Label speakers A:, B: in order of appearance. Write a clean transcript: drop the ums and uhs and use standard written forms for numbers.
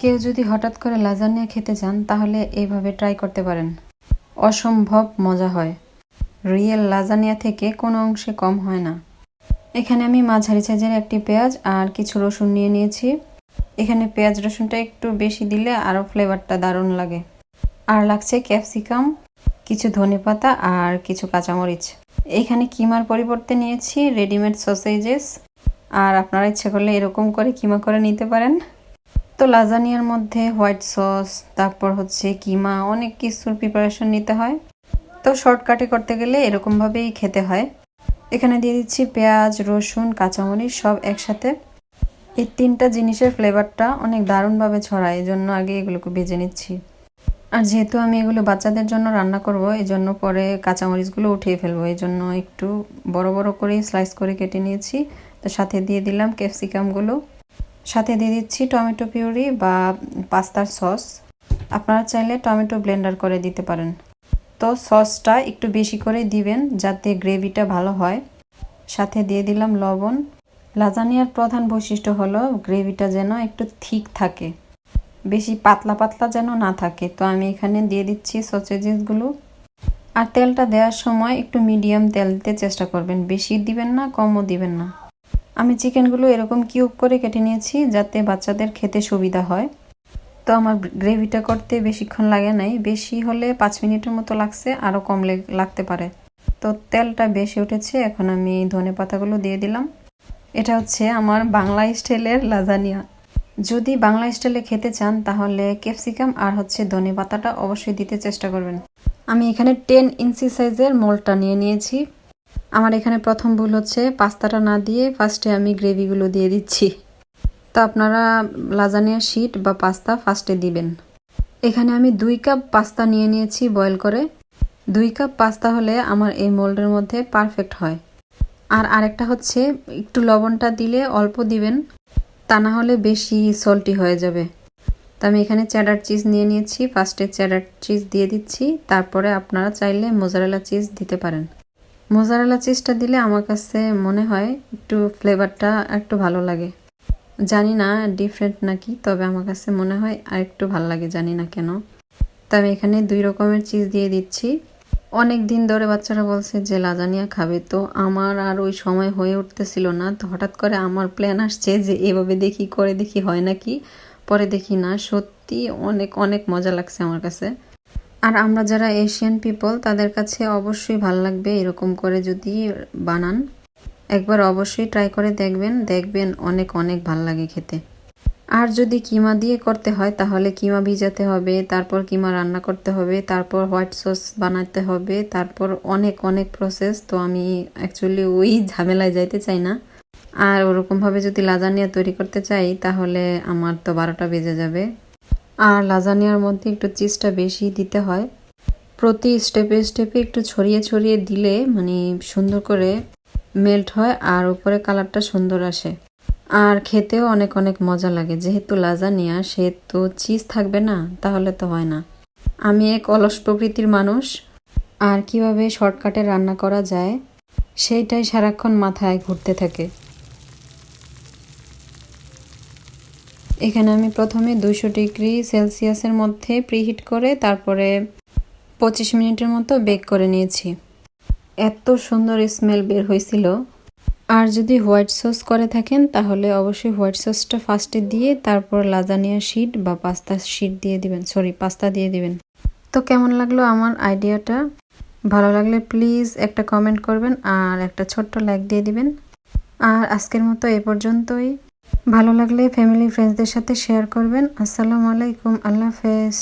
A: কেউ যদি হঠাৎ করে লাজানিয়া খেতে চান তাহলে এইভাবে ট্রাই করতে পারেন। অসম্ভব মজা হয়। রিয়েল লাজানিয়া থেকে কোনো অংশে কম হয় না। এখানে আমি মাঝারি সাইজের একটি পেঁয়াজ আর কিছু রসুন নিয়ে নিয়েছি। এখানে পেঁয়াজ রসুনটা একটু বেশি দিলে আরও ফ্লেভারটা দারুণ লাগে। আর লাগছে ক্যাপসিকাম, কিছু ধনেপাতা আর কিছু কাঁচামরিচ। এখানে কিমার পরিবর্তে নিয়েছি রেডিমেড সসেজেস, আর আপনারা ইচ্ছা করলে এরকম করে কিমা করে নিতে পারেন। তো লাজানিয়ার মধ্যে হোয়াইট সস, তারপর হচ্ছে কিমা, অনেক কিছুর প্রিপারেশন নিতে হয়। তো শর্টকাটে করতে গেলে এরকমভাবেই খেতে হয়। এখানে দিয়ে দিচ্ছি পেঁয়াজ, রসুন, কাঁচামরিচ সব একসাথে। এই তিনটা জিনিসের ফ্লেভারটা অনেক দারুণভাবে ছড়ায়, এই জন্য আগে এগুলোকে ভেজে নিচ্ছি। আর যেহেতু আমি এগুলো বাচ্চাদের জন্য রান্না করব, এই জন্য পরে কাঁচামরিচগুলো উঠিয়ে ফেলবো, এই জন্য একটু বড় বড় করে স্লাইস করে কেটে নিয়েছি। তো সাথে দিয়ে দিলাম ক্যাপসিকামগুলো, সাথে দিয়ে দিচ্ছি টমেটো পিউরি বা পাস্তার সস। আপনারা চাইলে টমেটো ব্লেন্ডার করে দিতে পারেন। তো সসটা একটু বেশি করে দিবেন যাতে গ্রেভিটা ভালো হয়। সাথে দিয়ে দিলাম লবণ। লাজানিয়ার প্রধান বৈশিষ্ট্য হলো গ্রেভিটা যেন একটু থিক থাকে, বেশি পাতলা পাতলা যেন না থাকে। তো আমি এখানে দিয়ে দিচ্ছি সসেজেসগুলো। আর তেলটা দেওয়ার সময় একটু মিডিয়াম তেল দিতে চেষ্টা করবেন, বেশি দিবেন না, কমও দিবেন না। আমি চিকেনগুলো এরকম কিউব করে কেটে নিয়েছি যাতে বাচ্চাদের খেতে সুবিধা হয়। তো আমার গ্রেভিটা করতে বেশিক্ষণ লাগে নাই, বেশি হলে 5 মিনিটের মতো লাগছে, আরও কম লাগতে পারে। তো তেলটা বেশি উঠেছে, এখন আমি ধনেপাতাগুলো দিয়ে দিলাম। এটা হচ্ছে আমার বাংলা স্টাইলের লাজানিয়া। যদি বাংলা স্টাইলে খেতে চান তাহলে ক্যাপসিকাম আর হচ্ছে ধনেপাতাটা অবশ্যই দিতে চেষ্টা করবেন। আমি এখানে 10 ইঞ্চি সাইজের মোল্ডটা নিয়ে নিয়েছি। আমার এখানে প্রথম ভুল হচ্ছে পাস্তাটা না দিয়ে ফার্স্টে আমি গ্রেভিগুলো দিয়ে দিচ্ছি। তো আপনারা লাজানিয়া শিট বা পাস্তা ফার্স্টে দিবেন। এখানে আমি 2 কাপ পাস্তা নিয়ে নিয়েছি বয়েল করে। 2 কাপ পাস্তা হলে আমার এই মোল্ডের মধ্যে পারফেক্ট হয়। আর আরেকটা হচ্ছে একটু লবণটা দিলে অল্প দিবেন, তা না হলে বেশি সল্টি হয়ে যাবে। তো আমি এখানে চেডার চিজ নিয়ে নিয়েছি, ফার্স্টে চেডার চিজ দিয়ে দিচ্ছি, তারপরে আপনারা চাইলে মোজারেলা চিজ দিতে পারেন। মোজারেলা চিজটা দিলে আমার কাছে মনে হয় একটু ফ্লেভারটা একটু ভালো লাগে। জানি না ডিফারেন্ট নাকি, তবে আমার কাছে মনে হয় আর একটু ভালো লাগে, জানি না কেন। তো আমি এখানে 2 রকমের চিজ দিয়ে দিচ্ছি। অনেক দিন ধরে বাচ্চারা বলছে যে লাজানিয়া খাবে, তো আমার আর ওই সময় হয়ে উঠতেছিল না। তো হঠাৎ করে আমার প্ল্যান আসছে যে এভাবে দেখি করে দেখি হয় নাকি। পরে দেখি না, সত্যি অনেক অনেক মজা লাগছে আমার কাছে। আর আমরা যারা এশিয়ান পিপল তাদের কাছে অবশ্যই ভালো লাগবে এরকম করে যদি বানান। একবার অবশ্যই ট্রাই করে দেখবেন অনেক অনেক ভালো লাগে খেতে। আর যদি কিমা দিয়ে করতে হয় তাহলে কিমা ভিজাতে হবে, তারপর কিমা রান্না করতে হবে, তারপর হোয়াইট সস বানাতে হবে, তারপর অনেক অনেক প্রসেস। তো আমি অ্যাকচুয়ালি ওই ঝামেলায় যাইতে চাই না। আর ওরকমভাবে যদি লাজানিয়া তৈরি করতে চাই তাহলে আমার তো 12টা বেজে যাবে। আর লাজানিয়ার মধ্যে একটু চিজটা বেশি দিতে হয়, প্রতি স্টেপে স্টেপে একটু ছড়িয়ে ছড়িয়ে দিলে মানে সুন্দর করে মেল্ট হয় আর উপরে কালারটা সুন্দর আসে। আর খেতেও অনেক অনেক মজা লাগে। যেহেতু লাজানিয়া সেহেতু চিজ থাকবে না, তাহলে তো হয় না। আমি এক অলস প্রকৃতির মানুষ, আর কিভাবে শর্টকাটে রান্না করা যায় সেইটাই সারাক্ষণ মাথায় ঘুরতে থাকে। এখানে আমি প্রথমে 200 ডিগ্রি সেলসিয়াসের মধ্যে প্রিহিট করে তারপরে 25 মিনিটের মতো বেক করে নিয়েছি। এত সুন্দর স্মেল বের হয়েছিল। আর যদি হোয়াইট সস করে থাকেন তাহলে অবশ্যই হোয়াইট সসটা ফার্স্টে দিয়ে তারপর লাজানিয়া শিট বা পাস্তা শিট দিয়ে দিবেন, পাস্তা দিয়ে দিবেন। তো কেমন লাগলো আমার আইডিয়াটা? ভালো লাগলে প্লিজ একটা কমেন্ট করবেন আর একটা ছোট্ট লাইক দিয়ে দিবেন। আর আজকের মতো এ পর্যন্তই। ভালো লাগলে ফ্যামিলি ফ্রেন্ডসদের সাথে শেয়ার করবেন। আসসালামু আলাইকুম, আল্লাহ হাফেজ।